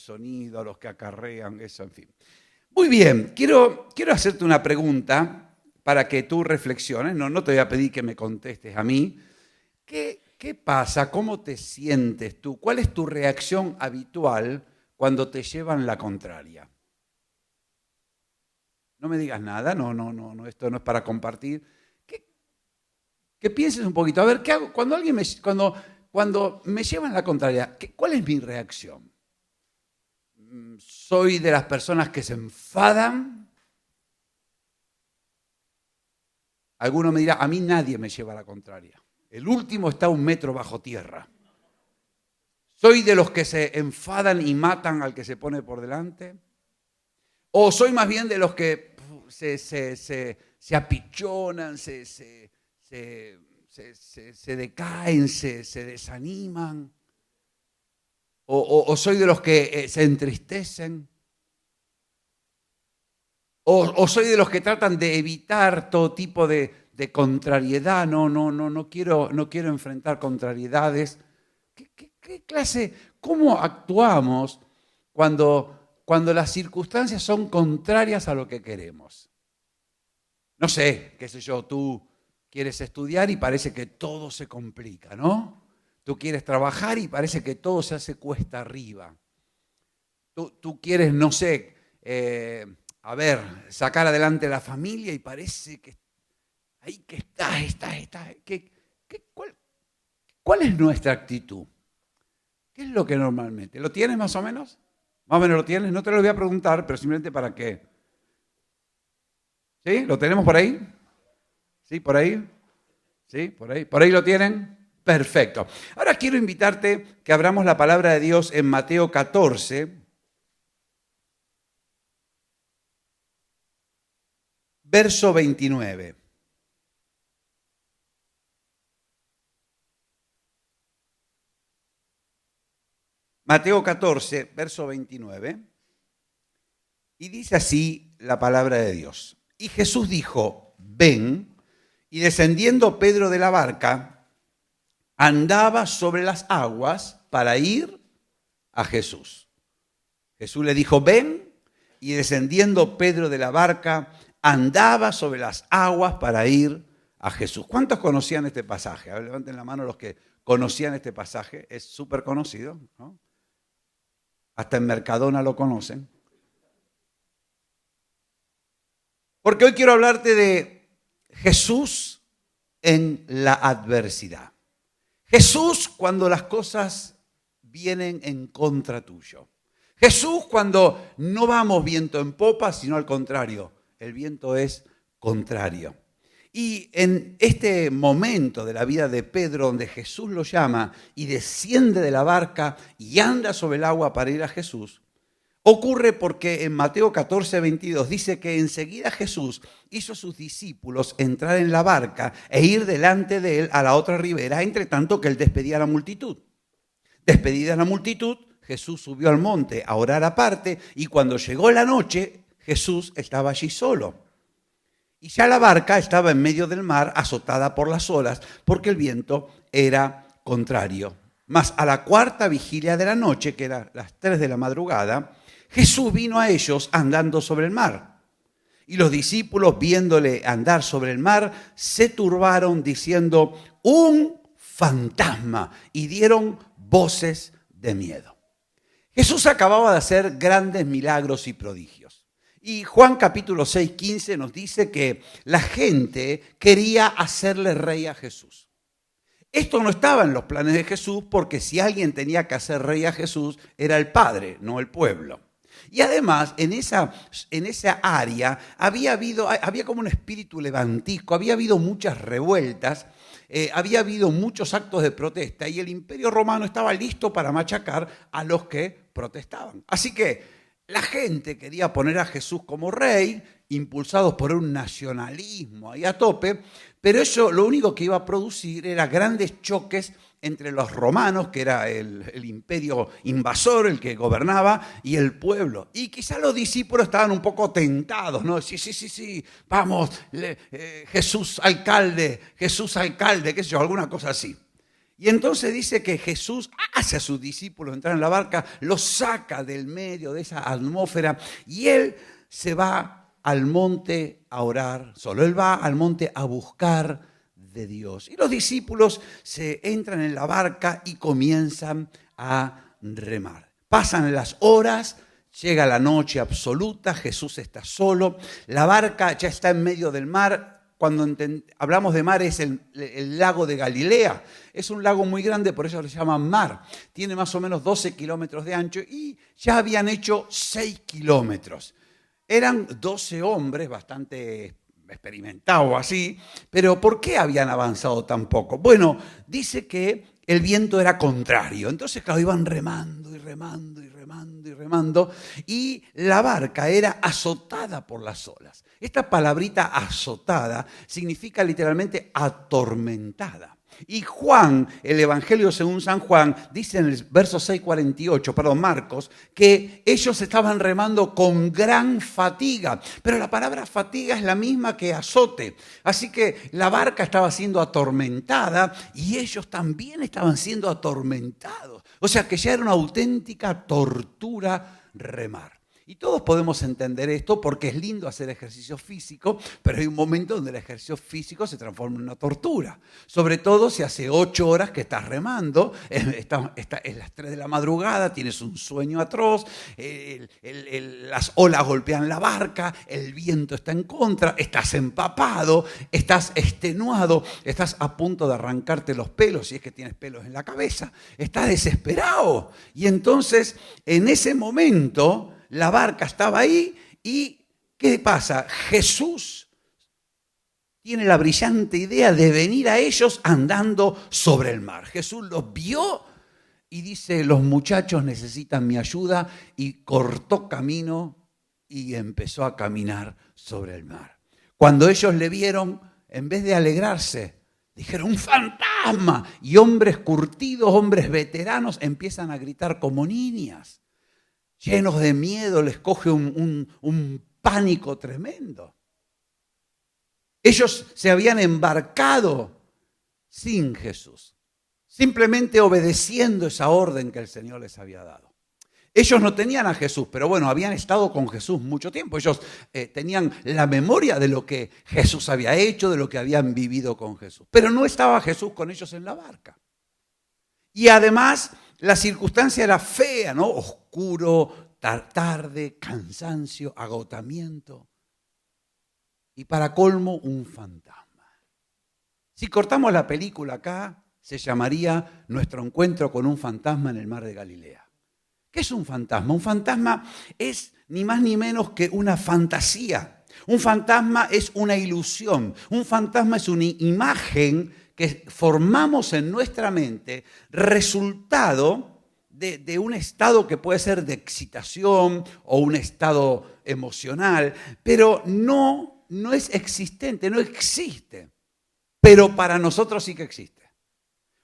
sonido, a los que acarrean, eso, en fin. Muy bien, quiero hacerte una pregunta para que tú reflexiones. No te voy a pedir que me contestes a mí. ¿Qué pasa? ¿Cómo te sientes tú? ¿Cuál es tu reacción habitual cuando te llevan la contraria? No me digas nada, no, esto no es para compartir. Que pienses un poquito. A ver, ¿qué hago? Cuando me llevan la contraria, ¿cuál es mi reacción? ¿Soy de las personas que se enfadan? Alguno me dirá, a mí nadie me lleva la contraria. El último está 1 metro bajo tierra. ¿Soy de los que se enfadan y matan al que se pone por delante? ¿O soy más bien de los que se apichonan, se decaen, se desaniman? ¿O soy de los que se entristecen? ¿O soy de los que tratan de evitar todo tipo de contrariedad? No quiero enfrentar contrariedades. ¿Qué clase? ¿Cómo actuamos cuando las circunstancias son contrarias a lo que queremos? No sé, qué sé yo, tú quieres estudiar y parece que todo se complica, ¿no? Tú quieres trabajar y parece que todo se hace cuesta arriba. Tú quieres, no sé, sacar adelante la familia y parece que ahí que está. ¿Cuál es nuestra actitud? ¿Qué es lo que normalmente? ¿Lo tienes más o menos? Más o menos lo tienes. No te lo voy a preguntar, pero simplemente para qué. ¿Sí? ¿Lo tenemos por ahí? ¿Sí? ¿Por ahí? ¿Sí? ¿Por ahí? ¿Por ahí lo tienen? Perfecto. Ahora quiero invitarte que abramos la palabra de Dios en Mateo 14, verso 29. Mateo 14, verso 29. Y dice así la palabra de Dios. Y Jesús dijo, ven, y descendiendo Pedro de la barca, andaba sobre las aguas para ir a Jesús. Jesús le dijo, ven, y descendiendo Pedro de la barca, andaba sobre las aguas para ir a Jesús. ¿Cuántos conocían este pasaje? A ver, levanten la mano los que conocían este pasaje. Es súper conocido, ¿no? Hasta en Mercadona lo conocen. Porque hoy quiero hablarte de Jesús en la adversidad. Jesús cuando las cosas vienen en contra tuyo. Jesús cuando no vamos viento en popa, sino al contrario, el viento es contrario. Y en este momento de la vida de Pedro, donde Jesús lo llama y desciende de la barca y anda sobre el agua para ir a Jesús, ocurre porque en Mateo 14, 22 dice que enseguida Jesús hizo a sus discípulos entrar en la barca e ir delante de él a la otra ribera, entre tanto que él despedía a la multitud. Despedida la multitud, Jesús subió al monte a orar aparte y cuando llegó la noche, Jesús estaba allí solo. Y ya la barca estaba en medio del mar, azotada por las olas, porque el viento era contrario. Mas a la 4ª vigilia de la noche, que era las 3 de la madrugada, Jesús vino a ellos andando sobre el mar. Y los discípulos, viéndole andar sobre el mar, se turbaron diciendo, un fantasma, y dieron voces de miedo. Jesús acababa de hacer grandes milagros y prodigios. Y Juan capítulo 6, 15 nos dice que la gente quería hacerle rey a Jesús. Esto no estaba en los planes de Jesús porque si alguien tenía que hacer rey a Jesús era el Padre, no el pueblo. Y además en esa área había como un espíritu levantisco, había habido muchas revueltas, había habido muchos actos de protesta y el Imperio Romano estaba listo para machacar a los que protestaban. Así que la gente quería poner a Jesús como rey, impulsados por un nacionalismo ahí a tope, pero eso lo único que iba a producir era grandes choques entre los romanos, que era el imperio invasor, el que gobernaba, y el pueblo. Y quizá los discípulos estaban un poco tentados, ¿no? Sí, vamos, Jesús alcalde, qué sé yo, alguna cosa así. Y entonces dice que Jesús hace a sus discípulos entrar en la barca, los saca del medio de esa atmósfera y él se va al monte a orar solo. Él va al monte a buscar de Dios. Y los discípulos se entran en la barca y comienzan a remar. Pasan las horas, llega la noche absoluta, Jesús está solo, la barca ya está en medio del mar. Cuando hablamos de mar es el lago de Galilea. Es un lago muy grande, por eso le llaman mar. Tiene más o menos 12 kilómetros de ancho y ya habían hecho 6 kilómetros. Eran 12 hombres, bastante experimentados así, pero ¿por qué habían avanzado tan poco? Bueno, dice que el viento era contrario. Entonces, claro, iban remando y remando y remando y remando y la barca era azotada por las olas. Esta palabrita azotada significa literalmente atormentada. Y Juan, el Evangelio según San Juan, dice en el verso 6:48, Marcos, que ellos estaban remando con gran fatiga. Pero la palabra fatiga es la misma que azote. Así que la barca estaba siendo atormentada y ellos también estaban siendo atormentados. O sea que ya era una auténtica tortura remar. Y todos podemos entender esto porque es lindo hacer ejercicio físico, pero hay un momento donde el ejercicio físico se transforma en una tortura. Sobre todo si hace 8 horas que estás remando, es las 3 de la madrugada, tienes un sueño atroz, las olas golpean la barca, el viento está en contra, estás empapado, estás extenuado, estás a punto de arrancarte los pelos, si es que tienes pelos en la cabeza, estás desesperado. Y entonces, en ese momento, la barca estaba ahí y ¿qué pasa? Jesús tiene la brillante idea de venir a ellos andando sobre el mar. Jesús los vio y dice, los muchachos necesitan mi ayuda y cortó camino y empezó a caminar sobre el mar. Cuando ellos le vieron, en vez de alegrarse, dijeron, ¡un fantasma! Y hombres curtidos, hombres veteranos empiezan a gritar como niñas. Llenos de miedo, les coge un pánico tremendo. Ellos se habían embarcado sin Jesús, simplemente obedeciendo esa orden que el Señor les había dado. Ellos no tenían a Jesús, pero bueno, habían estado con Jesús mucho tiempo. Ellos tenían la memoria de lo que Jesús había hecho, de lo que habían vivido con Jesús. Pero no estaba Jesús con ellos en la barca. Y además, la circunstancia era fea, ¿no? Oscuro, tarde, cansancio, agotamiento. Y para colmo, un fantasma. Si cortamos la película acá, se llamaría Nuestro encuentro con un fantasma en el mar de Galilea. ¿Qué es un fantasma? Un fantasma es ni más ni menos que una fantasía. Un fantasma es una ilusión. Un fantasma es una imagen que formamos en nuestra mente, resultado de un estado que puede ser de excitación o un estado emocional, pero no es existente, no existe. Pero para nosotros sí que existe.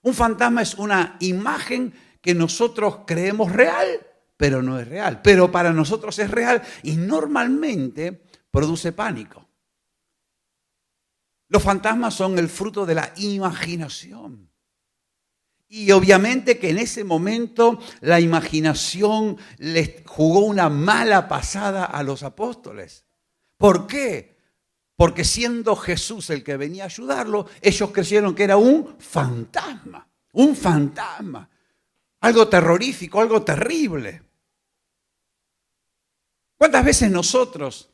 Un fantasma es una imagen que nosotros creemos real, pero no es real. Pero para nosotros es real y normalmente produce pánico. Los fantasmas son el fruto de la imaginación. Y obviamente que en ese momento la imaginación les jugó una mala pasada a los apóstoles. ¿Por qué? Porque siendo Jesús el que venía a ayudarlo, ellos creyeron que era un fantasma. Un fantasma. Algo terrorífico, algo terrible. ¿Cuántas veces nosotros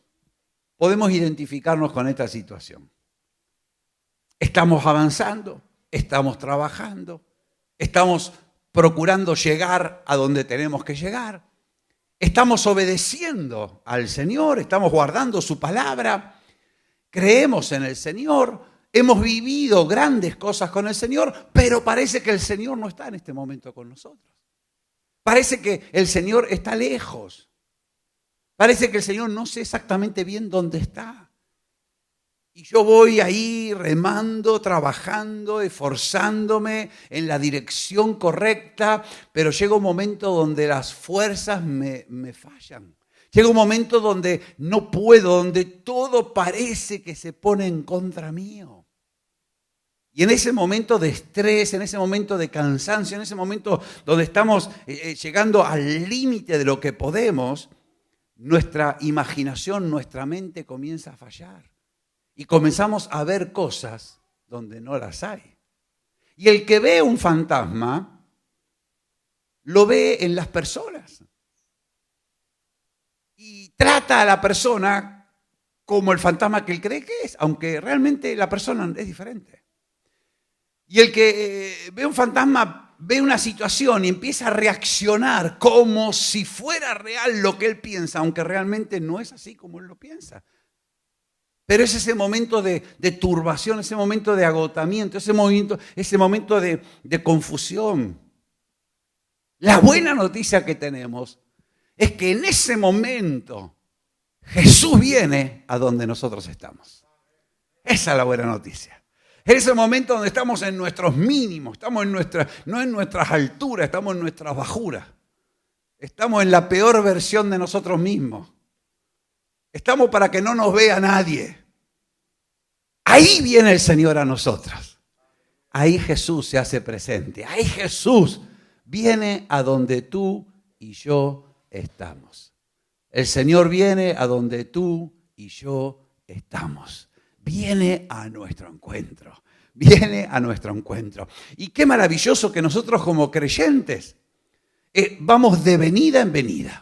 podemos identificarnos con esta situación? Estamos avanzando, estamos trabajando, estamos procurando llegar a donde tenemos que llegar, estamos obedeciendo al Señor, estamos guardando su palabra, creemos en el Señor, hemos vivido grandes cosas con el Señor, pero parece que el Señor no está en este momento con nosotros. Parece que el Señor está lejos. Parece que el Señor no sé exactamente bien dónde está. Y yo voy ahí remando, trabajando, esforzándome en la dirección correcta, pero llega un momento donde las fuerzas me fallan. Llega un momento donde no puedo, donde todo parece que se pone en contra mío. Y en ese momento de estrés, en ese momento de cansancio, en ese momento donde estamos llegando al límite de lo que podemos, nuestra imaginación, nuestra mente comienza a fallar. Y comenzamos a ver cosas donde no las hay. Y el que ve un fantasma, lo ve en las personas. Y trata a la persona como el fantasma que él cree que es, aunque realmente la persona es diferente. Y el que ve un fantasma, ve una situación y empieza a reaccionar como si fuera real lo que él piensa, aunque realmente no es así como él lo piensa. Pero es ese momento de turbación, ese momento de agotamiento, ese momento de confusión. La buena noticia que tenemos es que en ese momento Jesús viene a donde nosotros estamos. Esa es la buena noticia. En ese momento donde estamos en nuestros mínimos, estamos no en nuestras alturas, estamos en nuestras bajuras. Estamos en la peor versión de nosotros mismos. Estamos para que no nos vea nadie. Ahí viene el Señor a nosotros. Ahí Jesús se hace presente. Ahí Jesús viene a donde tú y yo estamos. El Señor viene a donde tú y yo estamos. Viene a nuestro encuentro. Viene a nuestro encuentro. Y qué maravilloso que nosotros como creyentes vamos de venida en venida.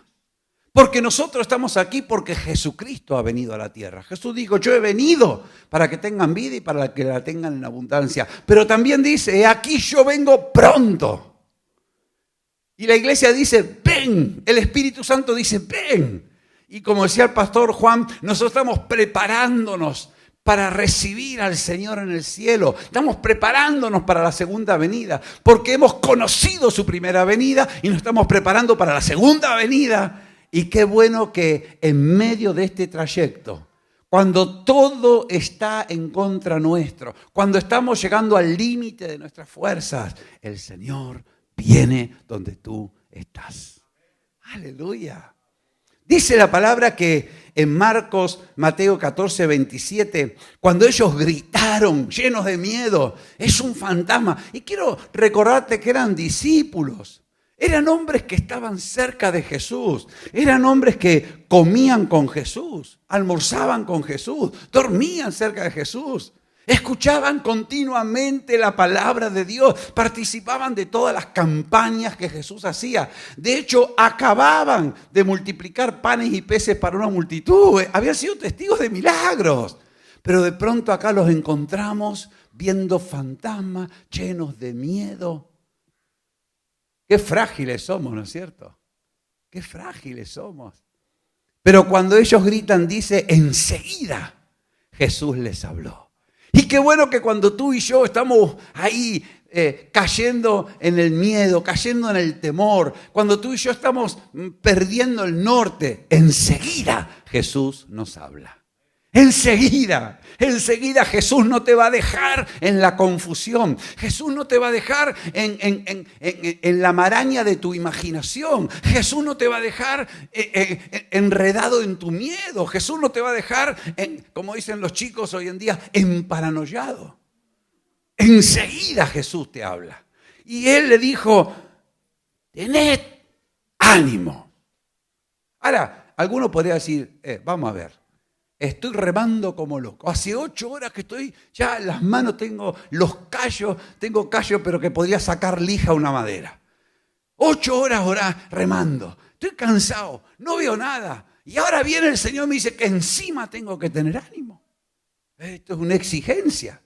Porque nosotros estamos aquí porque Jesucristo ha venido a la tierra. Jesús dijo, yo he venido para que tengan vida y para que la tengan en abundancia. Pero también dice, aquí yo vengo pronto. Y la iglesia dice, ven. El Espíritu Santo dice, ven. Y como decía el pastor Juan, nosotros estamos preparándonos para recibir al Señor en el cielo. Estamos preparándonos para la segunda venida, porque hemos conocido su primera venida y nos estamos preparando para la segunda venida. Y qué bueno que en medio de este trayecto, cuando todo está en contra nuestro, cuando estamos llegando al límite de nuestras fuerzas, el Señor viene donde tú estás. Aleluya. Dice la palabra que en Mateo 14, 27, cuando ellos gritaron llenos de miedo, es un fantasma. Y quiero recordarte que eran discípulos. Eran hombres que estaban cerca de Jesús. Eran hombres que comían con Jesús, almorzaban con Jesús, dormían cerca de Jesús. Escuchaban continuamente la palabra de Dios, participaban de todas las campañas que Jesús hacía. De hecho, acababan de multiplicar panes y peces para una multitud. Habían sido testigos de milagros. Pero de pronto acá los encontramos viendo fantasmas llenos de miedo. Qué frágiles somos, ¿no es cierto? Qué frágiles somos. Pero cuando ellos gritan, dice, enseguida Jesús les habló. Y qué bueno que cuando tú y yo estamos ahí cayendo en el miedo, cayendo en el temor, cuando tú y yo estamos perdiendo el norte, enseguida Jesús nos habla. Enseguida Jesús no te va a dejar en la confusión. Jesús no te va a dejar en la maraña de tu imaginación. Jesús no te va a dejar enredado en tu miedo. Jesús no te va a dejar, como dicen los chicos hoy en día, emparanoiado. Enseguida Jesús te habla. Y Él le dijo, tened ánimo. Ahora, alguno podría decir, vamos a ver. Estoy remando como loco. Hace 8 horas que estoy, ya en las manos tengo los callos, pero que podría sacar lija a una madera. 8 horas remando. Estoy cansado, no veo nada. Y ahora viene el Señor y me dice que encima tengo que tener ánimo. Esto es una exigencia.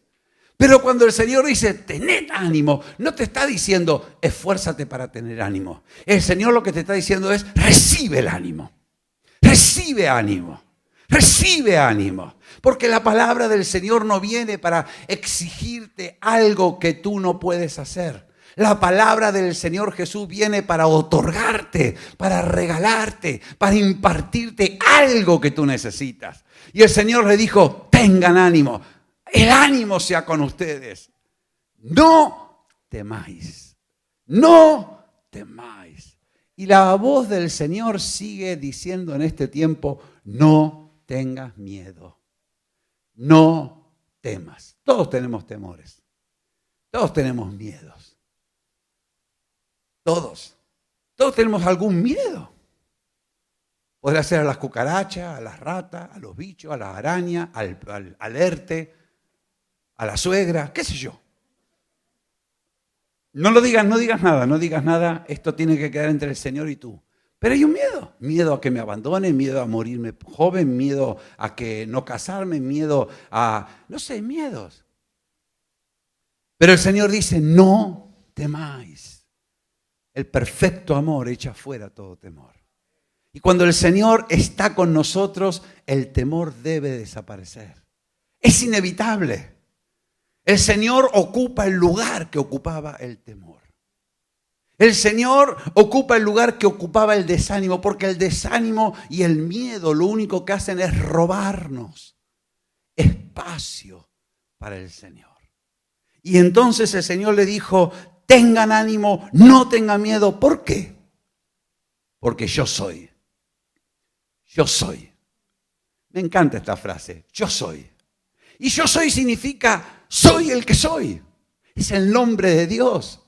Pero cuando el Señor dice, tened ánimo, no te está diciendo, esfuérzate para tener ánimo. El Señor lo que te está diciendo es, recibe el ánimo. Recibe ánimo. Recibe ánimo, porque la palabra del Señor no viene para exigirte algo que tú no puedes hacer. La palabra del Señor Jesús viene para otorgarte, para regalarte, para impartirte algo que tú necesitas. Y el Señor le dijo, tengan ánimo, el ánimo sea con ustedes. No temáis, no temáis. Y la voz del Señor sigue diciendo en este tiempo, no tengas miedo, no temas. Todos tenemos temores. Todos tenemos miedos. Todos. Todos tenemos algún miedo. Podrá ser a las cucarachas, a las ratas, a los bichos, a las arañas, al ERTE, a la suegra, qué sé yo. No digas nada, esto tiene que quedar entre el Señor y tú. Pero hay un miedo a que me abandone, miedo a morirme joven, miedo a que no casarme, miedo a, no sé, miedos. Pero el Señor dice, no temáis. El perfecto amor echa fuera todo temor. Y cuando el Señor está con nosotros, el temor debe desaparecer. Es inevitable. El Señor ocupa el lugar que ocupaba el temor. El Señor ocupa el lugar que ocupaba el desánimo, porque el desánimo y el miedo lo único que hacen es robarnos espacio para el Señor. Y entonces el Señor le dijo, tengan ánimo, no tengan miedo. ¿Por qué? Porque yo soy. Yo soy. Me encanta esta frase, yo soy. Y yo soy significa, soy el que soy. Es el nombre de Dios.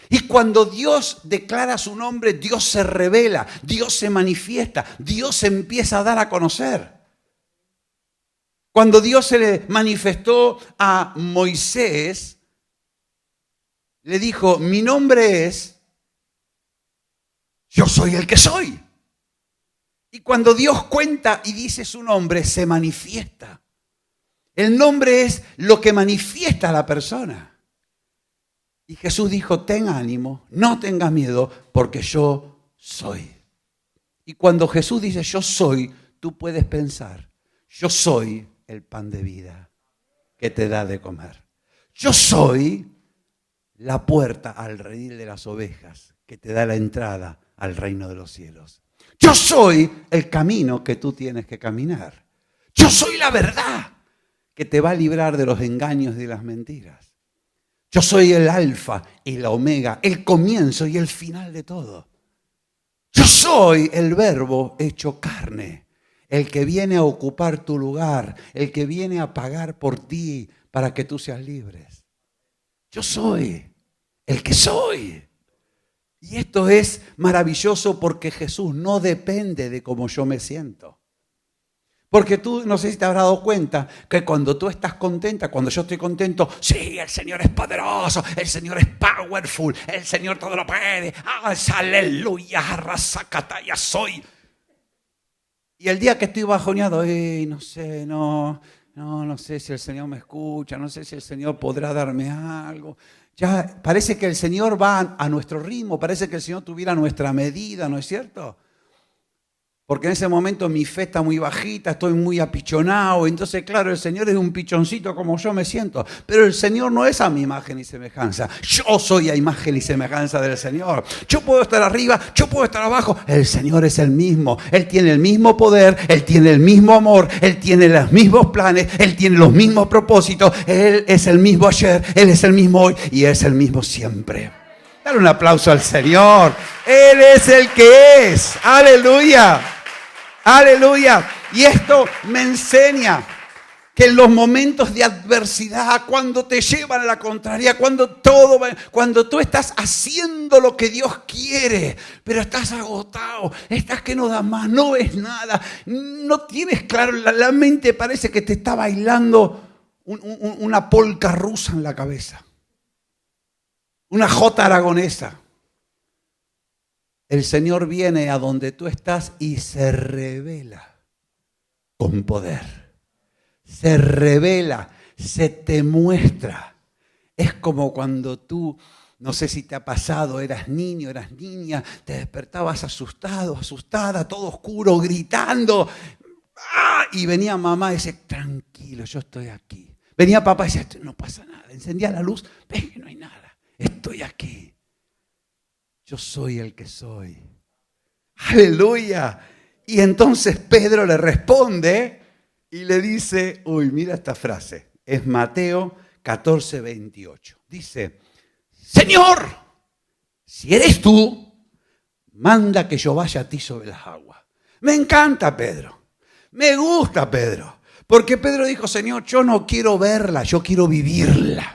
Y cuando Dios declara su nombre, Dios se revela, Dios se manifiesta, Dios se empieza a dar a conocer. Cuando Dios se le manifestó a Moisés, le dijo, mi nombre es, yo soy el que soy. Y cuando Dios cuenta y dice su nombre, se manifiesta. El nombre es lo que manifiesta a la persona. Y Jesús dijo, ten ánimo, no tengas miedo, porque yo soy. Y cuando Jesús dice, yo soy, tú puedes pensar, yo soy el pan de vida que te da de comer. Yo soy la puerta al redil de las ovejas que te da la entrada al reino de los cielos. Yo soy el camino que tú tienes que caminar. Yo soy la verdad que te va a librar de los engaños y de las mentiras. Yo soy el alfa y la omega, el comienzo y el final de todo. Yo soy el verbo hecho carne, el que viene a ocupar tu lugar, el que viene a pagar por ti para que tú seas libre. Yo soy el que soy. Y esto es maravilloso porque Jesús no depende de cómo yo me siento. Porque tú, no sé si te habrás dado cuenta, que cuando tú estás contenta, cuando yo estoy contento, sí, el Señor es poderoso, el Señor es powerful, el Señor todo lo puede, aleluya, arrasacataya soy. Y el día que estoy bajoneado, no sé si el Señor me escucha, no sé si el Señor podrá darme algo. Ya parece que el Señor va a nuestro ritmo, parece que el Señor tuviera nuestra medida, ¿no es cierto? Porque en ese momento mi fe está muy bajita, estoy muy apichonado. Entonces, claro, el Señor es un pichoncito como yo me siento. Pero el Señor no es a mi imagen y semejanza. Yo soy a imagen y semejanza del Señor. Yo puedo estar arriba, yo puedo estar abajo. El Señor es el mismo. Él tiene el mismo poder, Él tiene el mismo amor, Él tiene los mismos planes, Él tiene los mismos propósitos. Él es el mismo ayer, Él es el mismo hoy y es el mismo siempre. Dale un aplauso al Señor. Él es el que es. Aleluya. Aleluya. Y esto me enseña que en los momentos de adversidad, cuando te llevan a la contraria, cuando tú estás haciendo lo que Dios quiere, pero estás agotado, estás que no das más, no ves nada, no tienes claro, la mente parece que te está bailando una polca rusa en la cabeza, una jota aragonesa. El Señor viene a donde tú estás y se revela con poder. Se revela, se te muestra. Es como cuando tú, no sé si te ha pasado, eras niño, eras niña, te despertabas asustado, asustada, todo oscuro, gritando. Y venía mamá y decía, tranquilo, yo estoy aquí. Venía papá y decía, no pasa nada. Encendía la luz, ves que no hay nada, estoy aquí. Yo soy el que soy. Aleluya. Y entonces Pedro le responde y le dice, mira esta frase. Es Mateo 14:28. Dice, Señor, si eres tú, manda que yo vaya a ti sobre las aguas. Me encanta Pedro. Me gusta Pedro. Porque Pedro dijo, Señor, yo no quiero verla, yo quiero vivirla.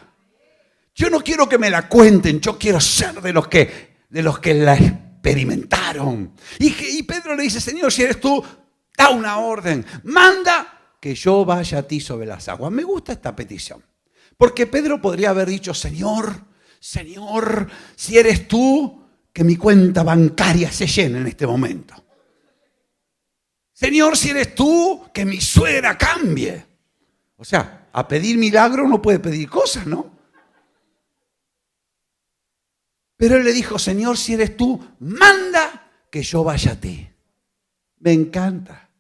Yo no quiero que me la cuenten, yo quiero ser de los que la experimentaron. Y Pedro le dice, Señor, si eres tú, da una orden, manda que yo vaya a ti sobre las aguas. Me gusta esta petición, porque Pedro podría haber dicho, Señor, si eres tú, que mi cuenta bancaria se llene en este momento. Señor, si eres tú, que mi suegra cambie. O sea, a pedir milagro no puede pedir cosas, ¿no? Pero él le dijo, Señor, si eres tú, manda que yo vaya a ti. Me encanta.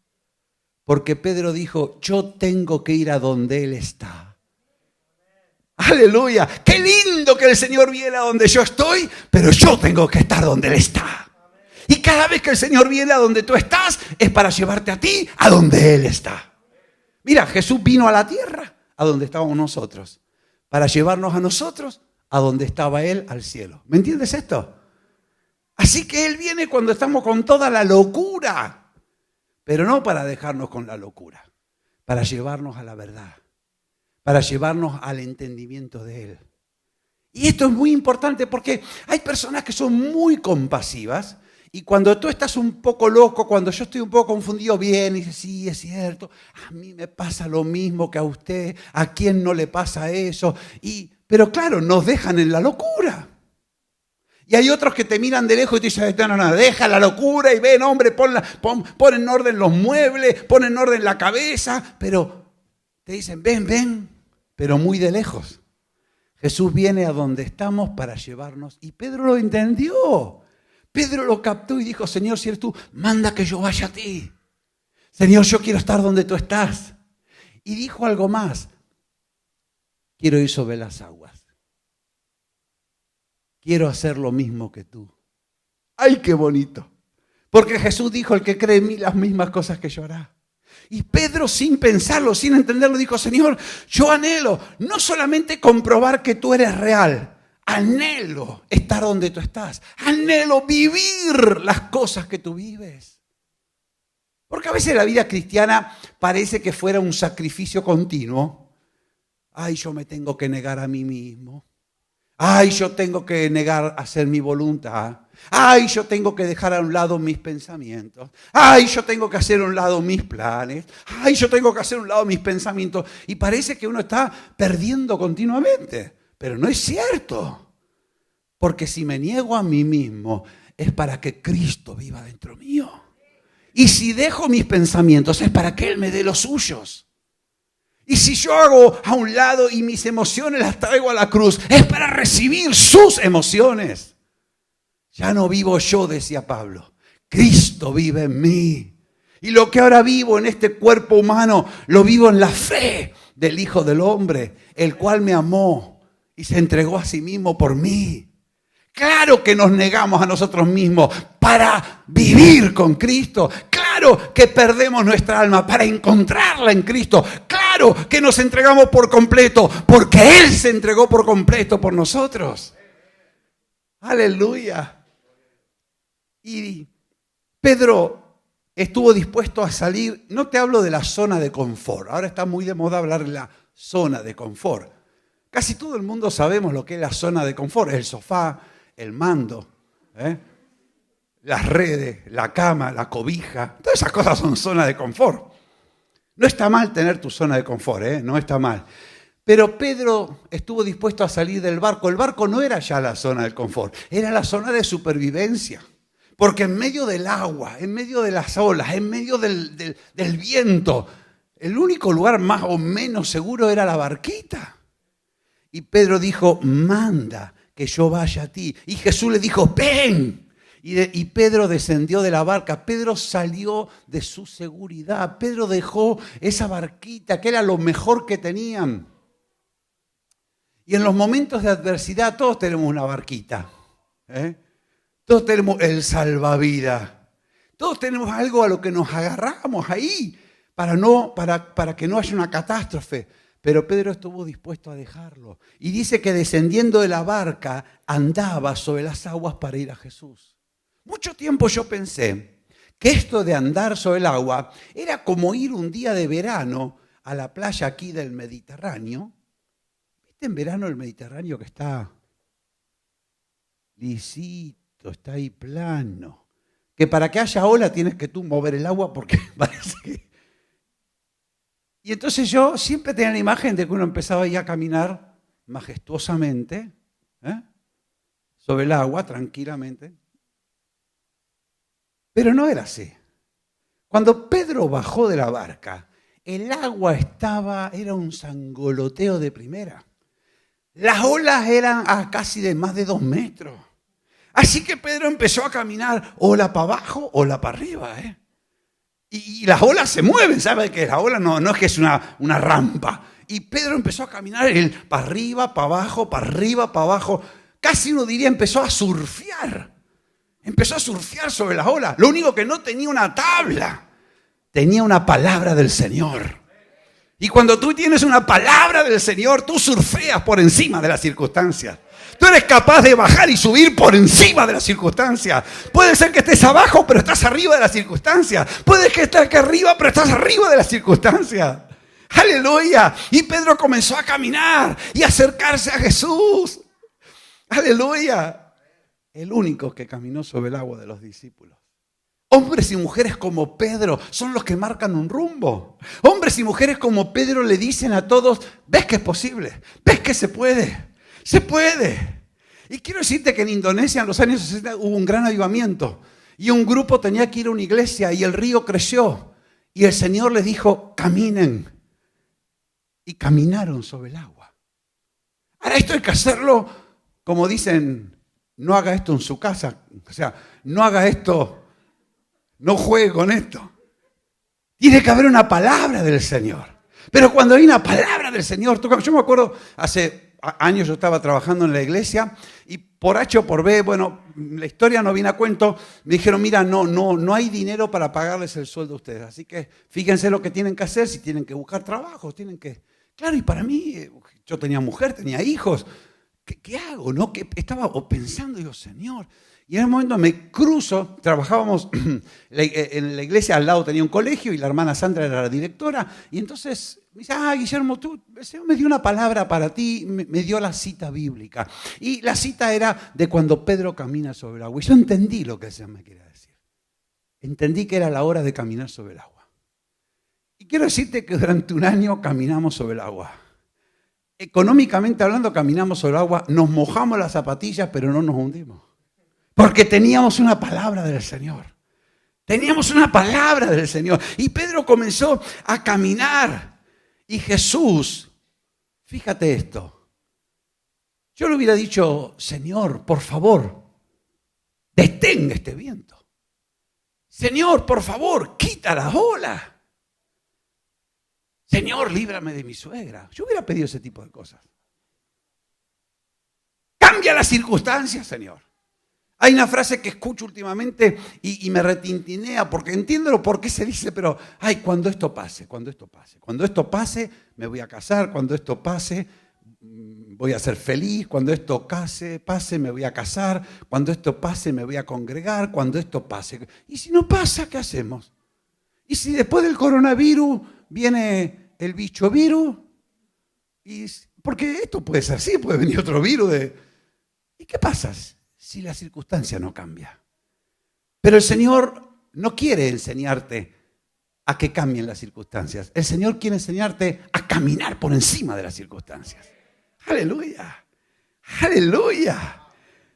Porque Pedro dijo, yo tengo que ir a donde Él está. Aleluya. Qué lindo que el Señor viene a donde yo estoy, pero yo tengo que estar donde Él está. Y cada vez que el Señor viene a donde tú estás, es para llevarte a ti a donde Él está. Mira, Jesús vino a la tierra, a donde estábamos nosotros, para llevarnos a nosotros a donde estaba Él, al cielo. ¿Me entiendes esto? Así que Él viene cuando estamos con toda la locura, pero no para dejarnos con la locura, para llevarnos a la verdad, para llevarnos al entendimiento de Él. Y esto es muy importante porque hay personas que son muy compasivas y cuando tú estás un poco loco, cuando yo estoy un poco confundido, bien, y dices, sí, es cierto, a mí me pasa lo mismo que a usted, ¿a quién no le pasa eso? Pero claro, nos dejan en la locura. Y hay otros que te miran de lejos y te dicen, no, deja la locura y ven, hombre, pon en orden los muebles, pon en orden la cabeza, pero te dicen, ven, pero muy de lejos. Jesús viene a donde estamos para llevarnos. Y Pedro lo entendió. Pedro lo captó y dijo, Señor, si eres tú, manda que yo vaya a ti. Señor, yo quiero estar donde tú estás. Y dijo algo más. Quiero ir sobre las aguas. Quiero hacer lo mismo que tú. ¡Ay, qué bonito! Porque Jesús dijo, el que cree en mí, las mismas cosas que yo hará. Y Pedro, sin pensarlo, sin entenderlo, dijo, Señor, yo anhelo no solamente comprobar que tú eres real, anhelo estar donde tú estás, anhelo vivir las cosas que tú vives. Porque a veces la vida cristiana parece que fuera un sacrificio continuo. Ay, yo me tengo que negar a mí mismo. Ay, yo tengo que negar a hacer mi voluntad. Ay, yo tengo que dejar a un lado mis pensamientos. Ay, yo tengo que hacer a un lado mis planes. Ay, yo tengo que hacer a un lado mis pensamientos. Y parece que uno está perdiendo continuamente. Pero no es cierto. Porque si me niego a mí mismo, es para que Cristo viva dentro mío. Y si dejo mis pensamientos, es para que Él me dé los suyos. Y si yo hago a un lado y mis emociones las traigo a la cruz, es para recibir sus emociones. Ya no vivo yo, decía Pablo. Cristo vive en mí. Y lo que ahora vivo en este cuerpo humano, lo vivo en la fe del Hijo del Hombre, el cual me amó y se entregó a sí mismo por mí. Claro que nos negamos a nosotros mismos para vivir con Cristo. Claro que perdemos nuestra alma para encontrarla en Cristo. Claro que nos entregamos por completo porque Él se entregó por completo por nosotros. Aleluya. Y Pedro estuvo dispuesto a salir. No te hablo de la zona de confort. Ahora está muy de moda hablar de la zona de confort. Casi todo el mundo sabemos lo que es la zona de confort. El sofá, el mando, las redes, la cama, la cobija. Todas esas cosas son zona de confort. No está mal tener tu zona de confort, no está mal. Pero Pedro estuvo dispuesto a salir del barco. El barco no era ya la zona del confort, era la zona de supervivencia. Porque en medio del agua, en medio de las olas, en medio del viento, el único lugar más o menos seguro era la barquita. Y Pedro dijo, manda que yo vaya a ti. Y Jesús le dijo, ven. Y Pedro descendió de la barca. Pedro salió de su seguridad. Pedro dejó esa barquita que era lo mejor que tenían. Y en los momentos de adversidad todos tenemos una barquita. Todos tenemos el salvavidas. Todos tenemos algo a lo que nos agarramos ahí para que no haya una catástrofe. Pero Pedro estuvo dispuesto a dejarlo. Y dice que descendiendo de la barca andaba sobre las aguas para ir a Jesús. Mucho tiempo yo pensé que esto de andar sobre el agua era como ir un día de verano a la playa aquí del Mediterráneo ¿Viste en verano el Mediterráneo que está lisito, está ahí plano? Que para que haya ola tienes que tú mover el agua porque parece que... Y entonces yo siempre tenía la imagen de que uno empezaba ahí a caminar majestuosamente, sobre el agua, tranquilamente. Pero no era así. Cuando Pedro bajó de la barca, el agua era un sangoloteo de primera. Las olas eran a casi de más de 2 metros. Así que Pedro empezó a caminar ola para abajo, ola para arriba. Y las olas se mueven, ¿sabes qué? La ola no es que es una rampa. Y Pedro empezó a caminar para arriba, para abajo, para arriba, para abajo. Casi uno diría empezó a surfear. Empezó a surfear sobre las olas. Lo único que no tenía una tabla. Tenía una palabra del Señor. Y cuando tú tienes una palabra del Señor, tú surfeas por encima de las circunstancias. Tú eres capaz de bajar y subir por encima de las circunstancias. Puede ser que estés abajo, pero estás arriba de las circunstancias. Puede que estés aquí arriba, pero estás arriba de las circunstancias. ¡Aleluya! Y Pedro comenzó a caminar y a acercarse a Jesús. ¡Aleluya! El único que caminó sobre el agua de los discípulos. Hombres y mujeres como Pedro son los que marcan un rumbo. Hombres y mujeres como Pedro le dicen a todos, ves que es posible, ves que se puede. Se puede. Y quiero decirte que en Indonesia en los años 60 hubo un gran avivamiento. Y un grupo tenía que ir a una iglesia y el río creció. Y el Señor les dijo, caminen. Y caminaron sobre el agua. Ahora esto hay que hacerlo, como dicen, no haga esto en su casa. O sea, no haga esto, no juegue con esto. Tiene que haber una palabra del Señor. Pero cuando hay una palabra del Señor, yo me acuerdo hace años yo estaba trabajando en la iglesia y por H o por B, bueno, la historia no viene a cuento, me dijeron, mira, no hay dinero para pagarles el sueldo a ustedes, así que fíjense lo que tienen que hacer, si tienen que buscar trabajo, tienen que... Claro, y para mí, yo tenía mujer, tenía hijos, ¿qué hago? ¿No? Que estaba pensando, digo, Señor, y en un momento me cruzo, trabajábamos en la iglesia, al lado tenía un colegio y la hermana Sandra era la directora, y entonces me dice, Guillermo, el Señor me dio una palabra para ti, me dio la cita bíblica. Y la cita era de cuando Pedro camina sobre el agua. Y yo entendí lo que el Señor me quería decir. Entendí que era la hora de caminar sobre el agua. Y quiero decirte que durante un año caminamos sobre el agua. Económicamente hablando, caminamos sobre el agua, nos mojamos las zapatillas, pero no nos hundimos. Porque teníamos una palabra del Señor. Teníamos una palabra del Señor. Y Pedro comenzó a caminar. Y Jesús, fíjate esto. Yo le hubiera dicho, Señor, por favor, detenga este viento. Señor, por favor, quita las olas. Señor, líbrame de mi suegra. Yo hubiera pedido ese tipo de cosas. Cambia las circunstancias, Señor. Hay una frase que escucho últimamente y me retintinea porque entiendo por qué se dice, pero cuando esto pase, cuando esto pase. Cuando esto pase, me voy a casar. Cuando esto pase, voy a ser feliz. Cuando esto pase, me voy a casar. Cuando esto pase, me voy a congregar. Cuando esto pase. Y si no pasa, ¿qué hacemos? Y si después del coronavirus viene el bicho virus, porque esto puede ser así, puede venir otro virus. ¿Y qué pasa si la circunstancia no cambia? Pero el Señor no quiere enseñarte a que cambien las circunstancias. El Señor quiere enseñarte a caminar por encima de las circunstancias. ¡Aleluya! ¡Aleluya!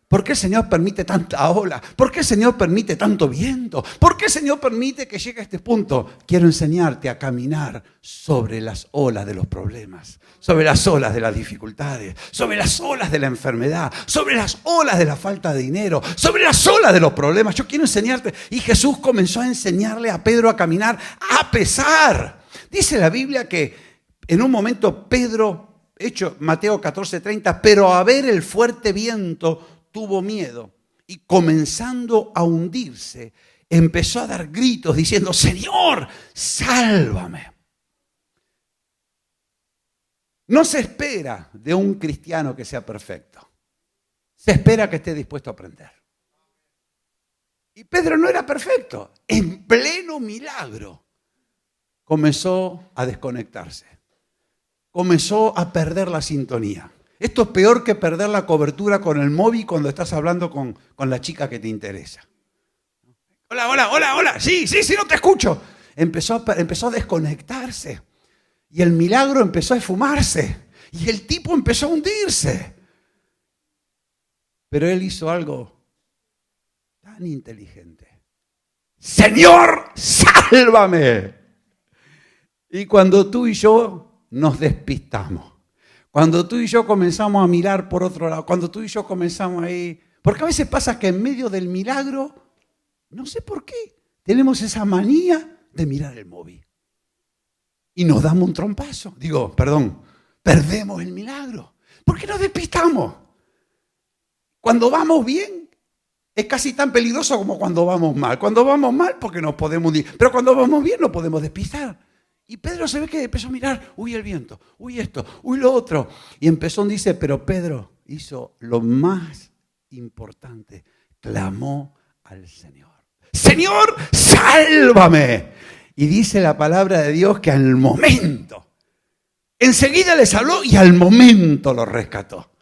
¿Por qué el Señor permite tanta ola? ¿Por qué el Señor permite tanto viento? ¿Por qué el Señor permite que llegue a este punto? Quiero enseñarte a caminar sobre las olas de los problemas, sobre las olas de las dificultades, sobre las olas de la enfermedad, sobre las olas de la falta de dinero, sobre las olas de los problemas. Yo quiero enseñarte. Y Jesús comenzó a enseñarle a Pedro a caminar a pesar. Dice la Biblia que en un momento Pedro, Mateo 14:30, pero a ver el fuerte viento, tuvo miedo y comenzando a hundirse, empezó a dar gritos diciendo, Señor, sálvame. No se espera de un cristiano que sea perfecto. Se espera que esté dispuesto a aprender. Y Pedro no era perfecto. En pleno milagro comenzó a desconectarse. Comenzó a perder la sintonía. Esto es peor que perder la cobertura con el móvil cuando estás hablando con la chica que te interesa. Hola, hola, hola, hola. Sí, no te escucho. Empezó a desconectarse. Y el milagro empezó a esfumarse. Y el tipo empezó a hundirse. Pero él hizo algo tan inteligente. Señor, sálvame. Y cuando tú y yo nos despistamos, cuando tú y yo comenzamos a mirar por otro lado, cuando tú y yo comenzamos ahí, porque a veces pasa que en medio del milagro, no sé por qué, tenemos esa manía de mirar el móvil. Y nos damos un trompazo. Perdemos el milagro. ¿Por qué nos despistamos? Cuando vamos bien, es casi tan peligroso como cuando vamos mal. Cuando vamos mal, porque nos podemos hundir. Pero cuando vamos bien, nos podemos despistar. Y Pedro se ve que empezó a mirar, uy, el viento, uy, esto, uy, lo otro. Y dice, pero Pedro hizo lo más importante. Clamó al Señor. Señor, sálvame. Y dice la palabra de Dios que al momento, enseguida les habló y al momento lo rescató.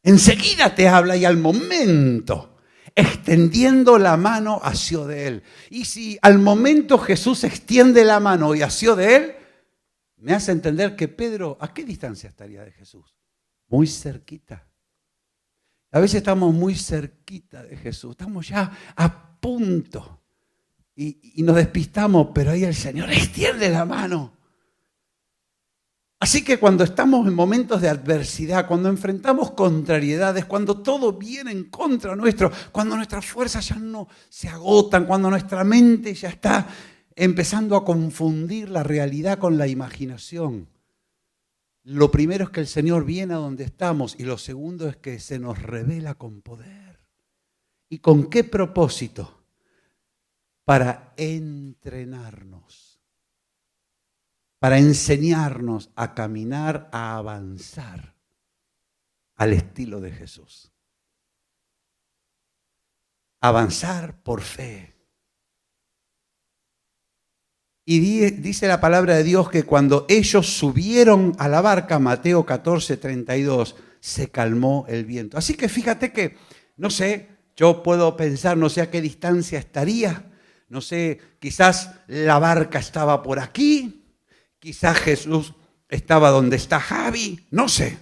Enseguida te habla y al momento, extendiendo la mano, asió de él. Y si al momento Jesús extiende la mano y asió de él, me hace entender que Pedro, ¿a qué distancia estaría de Jesús? Muy cerquita. A veces estamos muy cerquita de Jesús, estamos ya a punto. Y nos despistamos, pero ahí el Señor extiende la mano. Así que cuando estamos en momentos de adversidad, cuando enfrentamos contrariedades, cuando todo viene en contra nuestro, cuando nuestras fuerzas ya no se agotan, cuando nuestra mente ya está empezando a confundir la realidad con la imaginación, lo primero es que el Señor viene a donde estamos y lo segundo es que se nos revela con poder. ¿Y con qué propósito? Para entrenarnos, para enseñarnos a caminar, a avanzar al estilo de Jesús. Avanzar por fe. Y dice la palabra de Dios que cuando ellos subieron a la barca, Mateo 14:32, se calmó el viento. Así que fíjate que, no sé, yo puedo pensar, no sé a qué distancia estaría. No sé, quizás la barca estaba por aquí, quizás Jesús estaba donde está Javi, no sé.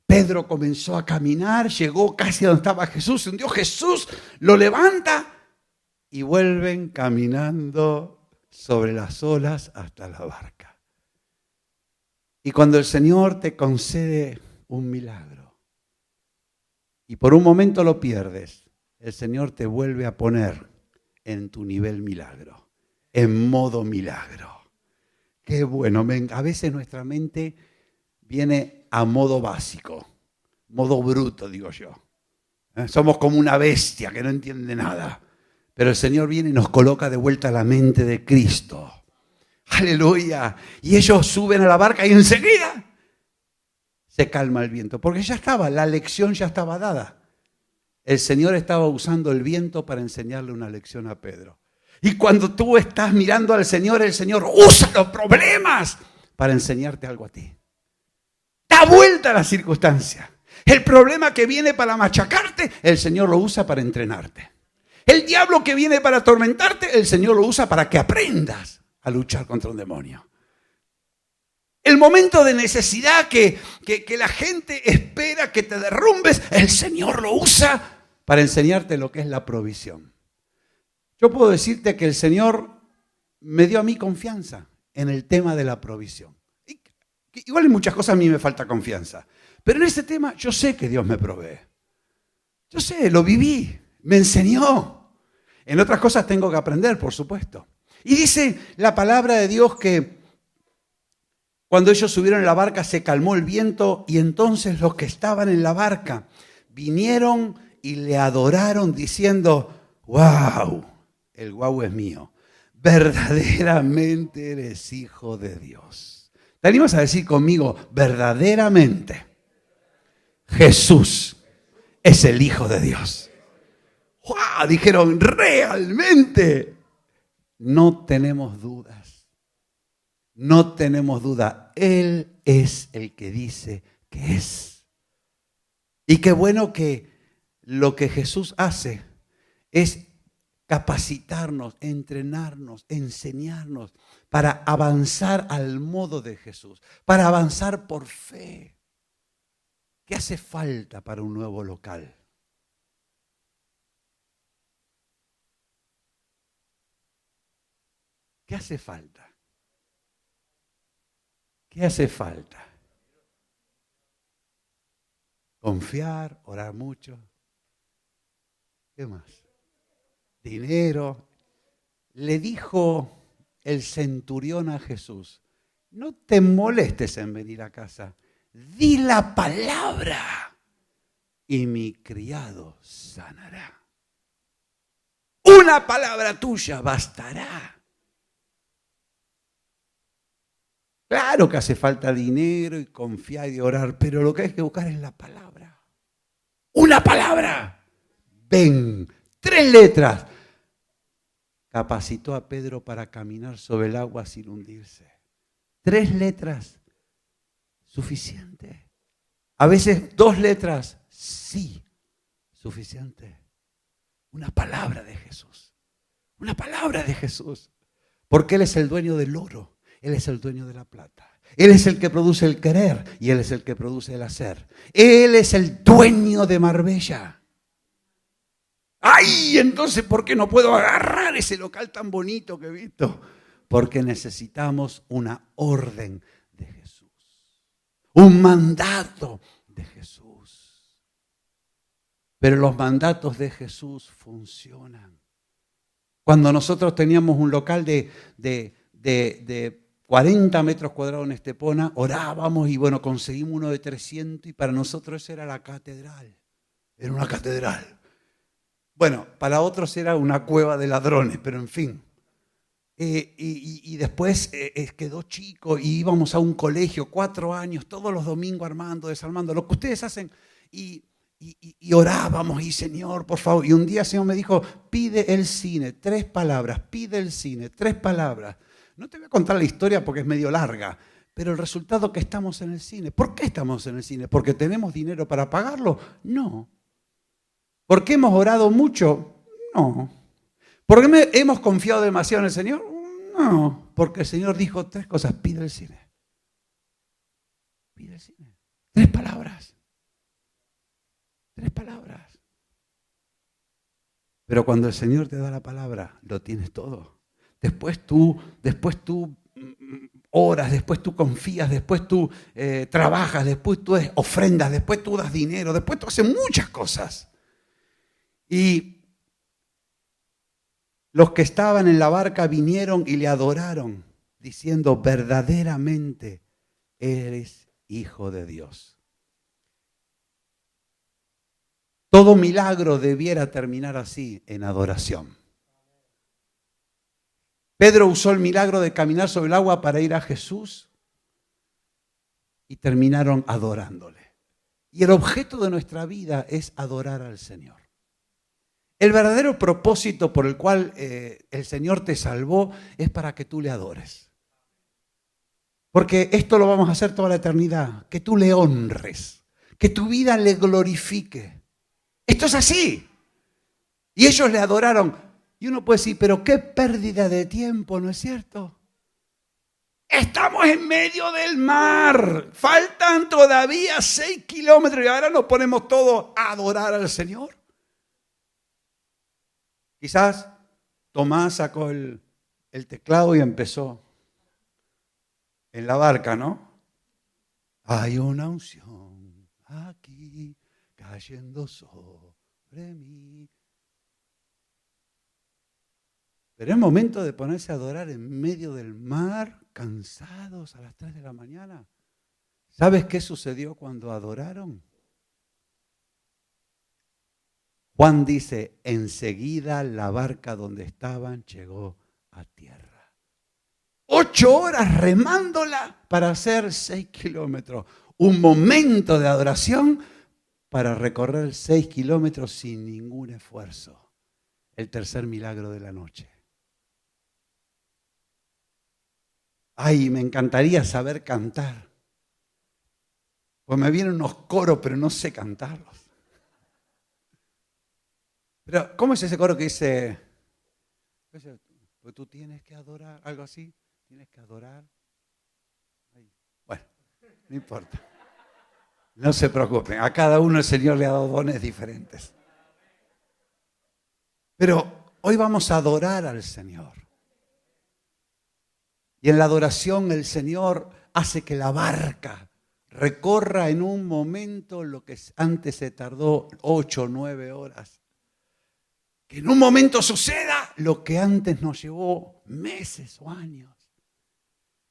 Pedro comenzó a caminar, llegó casi donde estaba Jesús, se hundió Jesús, lo levanta y vuelven caminando sobre las olas hasta la barca. Y cuando el Señor te concede un milagro y por un momento lo pierdes, el Señor te vuelve a poner en tu nivel milagro, en modo milagro. Qué bueno, a veces nuestra mente viene a modo básico, modo bruto, digo yo. Somos como una bestia que no entiende nada, pero el Señor viene y nos coloca de vuelta a la mente de Cristo. Aleluya. Y ellos suben a la barca y enseguida se calma el viento, porque ya estaba, la lección ya estaba dada. El Señor estaba usando el viento para enseñarle una lección a Pedro. Y cuando tú estás mirando al Señor, el Señor usa los problemas para enseñarte algo a ti. Da vuelta a la circunstancia. El problema que viene para machacarte, el Señor lo usa para entrenarte. El diablo que viene para atormentarte, el Señor lo usa para que aprendas a luchar contra un demonio. El momento de necesidad que la gente espera que te derrumbes, el Señor lo usa para enseñarte lo que es la provisión. Yo puedo decirte que el Señor me dio a mí confianza en el tema de la provisión. Igual en muchas cosas a mí me falta confianza, pero en este tema yo sé que Dios me provee. Yo sé, lo viví, me enseñó. En otras cosas tengo que aprender, por supuesto. Y dice la palabra de Dios que cuando ellos subieron en la barca se calmó el viento y entonces los que estaban en la barca vinieron y le adoraron diciendo, wow, el wow es mío, verdaderamente eres hijo de Dios. ¿Te animas a decir conmigo, verdaderamente Jesús es el Hijo de Dios? ¡Wow! Dijeron, realmente. No tenemos dudas. No tenemos duda. Él es el que dice que es. Y qué bueno que lo que Jesús hace es capacitarnos, entrenarnos, enseñarnos para avanzar al modo de Jesús, para avanzar por fe. ¿Qué hace falta para un nuevo local? ¿Qué hace falta? ¿Qué hace falta? Confiar, orar mucho. ¿Qué más? Dinero. Le dijo el centurión a Jesús, no te molestes en venir a casa, di la palabra y mi criado sanará. Una palabra tuya bastará. Claro que hace falta dinero y confiar y orar, pero lo que hay que buscar es la palabra. Una palabra. Ven, 3 letras. Capacitó a Pedro para caminar sobre el agua sin hundirse. 3 letras, suficiente. A veces 2 letras, sí, suficiente. Una palabra de Jesús. Una palabra de Jesús. Porque Él es el dueño del oro. Él es el dueño de la plata. Él es el que produce el querer y Él es el que produce el hacer. Él es el dueño de Marbella. ¡Ay! Entonces, ¿por qué no puedo agarrar ese local tan bonito que he visto? Porque necesitamos una orden de Jesús. Un mandato de Jesús. Pero los mandatos de Jesús funcionan. Cuando nosotros teníamos un local de 40 metros cuadrados en Estepona, orábamos y bueno, conseguimos uno de 300 y para nosotros esa era la catedral. Era una catedral. Bueno, para otros era una cueva de ladrones, pero en fin. Y después quedó chico y íbamos a un colegio, 4 años, todos los domingos armando, desarmando, lo que ustedes hacen. Y orábamos y Señor, por favor. Y un día el Señor me dijo, pide el cine, 3 palabras, pide el cine, 3 palabras. No te voy a contar la historia porque es medio larga, pero el resultado es que estamos en el cine. ¿Por qué estamos en el cine? ¿Porque tenemos dinero para pagarlo? No. ¿Por qué hemos orado mucho? No. ¿Por qué hemos confiado demasiado en el Señor? No. Porque el Señor dijo 3 cosas. Pide el cine. Pide el cine. 3 palabras. 3 palabras. Pero cuando el Señor te da la palabra, lo tienes todo. Después tú oras, después tú confías, después tú trabajas, después tú ofrendas, después tú das dinero, después tú haces muchas cosas. Y los que estaban en la barca vinieron y le adoraron, diciendo, verdaderamente eres Hijo de Dios. Todo milagro debiera terminar así, en adoración. Pedro usó el milagro de caminar sobre el agua para ir a Jesús y terminaron adorándole. Y el objeto de nuestra vida es adorar al Señor. El verdadero propósito por el cual el Señor te salvó es para que tú le adores. Porque esto lo vamos a hacer toda la eternidad, que tú le honres, que tu vida le glorifique. Esto es así. Y ellos le adoraron. Y uno puede decir, pero qué pérdida de tiempo, ¿no es cierto? Estamos en medio del mar. Faltan todavía 6 kilómetros y ahora nos ponemos todos a adorar al Señor. Quizás Tomás sacó el teclado y empezó en la barca, ¿no? Hay una unción aquí cayendo sobre mí. Pero es momento de ponerse a adorar en medio del mar, cansados a las 3 de la mañana. ¿Sabes qué sucedió cuando adoraron? Juan dice, enseguida la barca donde estaban llegó a tierra. 8 horas remándola para hacer 6 kilómetros. Un momento de adoración para recorrer 6 kilómetros sin ningún esfuerzo. El tercer milagro de la noche. Ay, me encantaría saber cantar. Pues me vienen unos coros, pero no sé cantarlos. Pero, ¿cómo es ese coro que dice? Pues tú tienes que adorar, algo así. Tienes que adorar. Bueno, no importa. No se preocupen. A cada uno el Señor le ha dado dones diferentes. Pero hoy vamos a adorar al Señor. Y en la adoración el Señor hace que la barca recorra en un momento lo que antes se tardó 8 o 9 horas. Que en un momento suceda lo que antes nos llevó meses o años.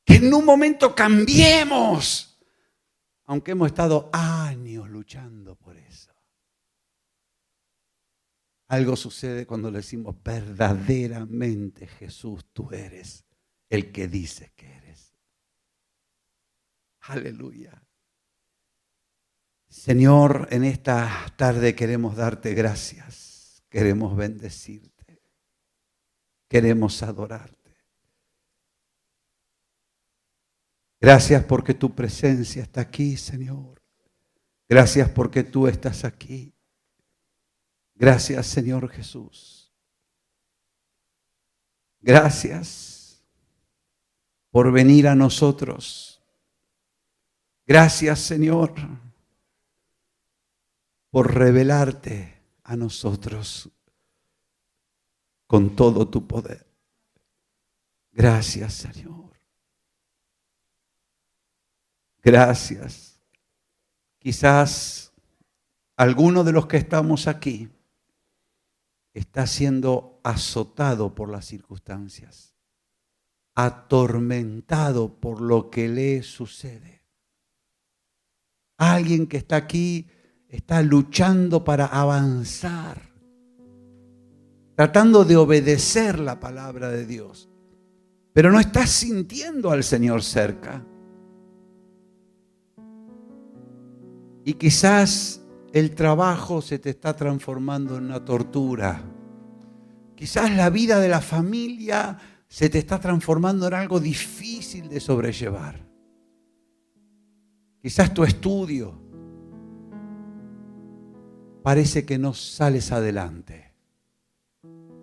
Que en un momento cambiemos, aunque hemos estado años luchando por eso. Algo sucede cuando le decimos verdaderamente, Jesús, tú eres el que dices que eres. Aleluya. Señor, en esta tarde queremos darte gracias, queremos bendecirte, queremos adorarte. Gracias porque tu presencia está aquí, Señor. Gracias porque tú estás aquí. Gracias, Señor Jesús. Gracias por venir a nosotros. Gracias, Señor, por revelarte a nosotros con todo tu poder. Gracias, Señor. Gracias. Quizás alguno de los que estamos aquí está siendo azotado por las circunstancias, atormentado por lo que le sucede. Alguien que está aquí está luchando para avanzar, tratando de obedecer la palabra de Dios, pero no está sintiendo al Señor cerca. Y quizás el trabajo se te está transformando en una tortura. Quizás la vida de la familia se te está transformando en algo difícil de sobrellevar. Quizás tu estudio parece que no sales adelante.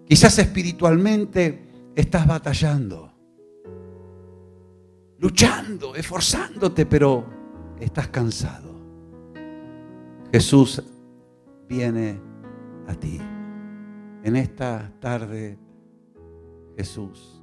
Quizás espiritualmente estás batallando, luchando, esforzándote, pero estás cansado. Jesús viene a ti. En esta tarde, Jesús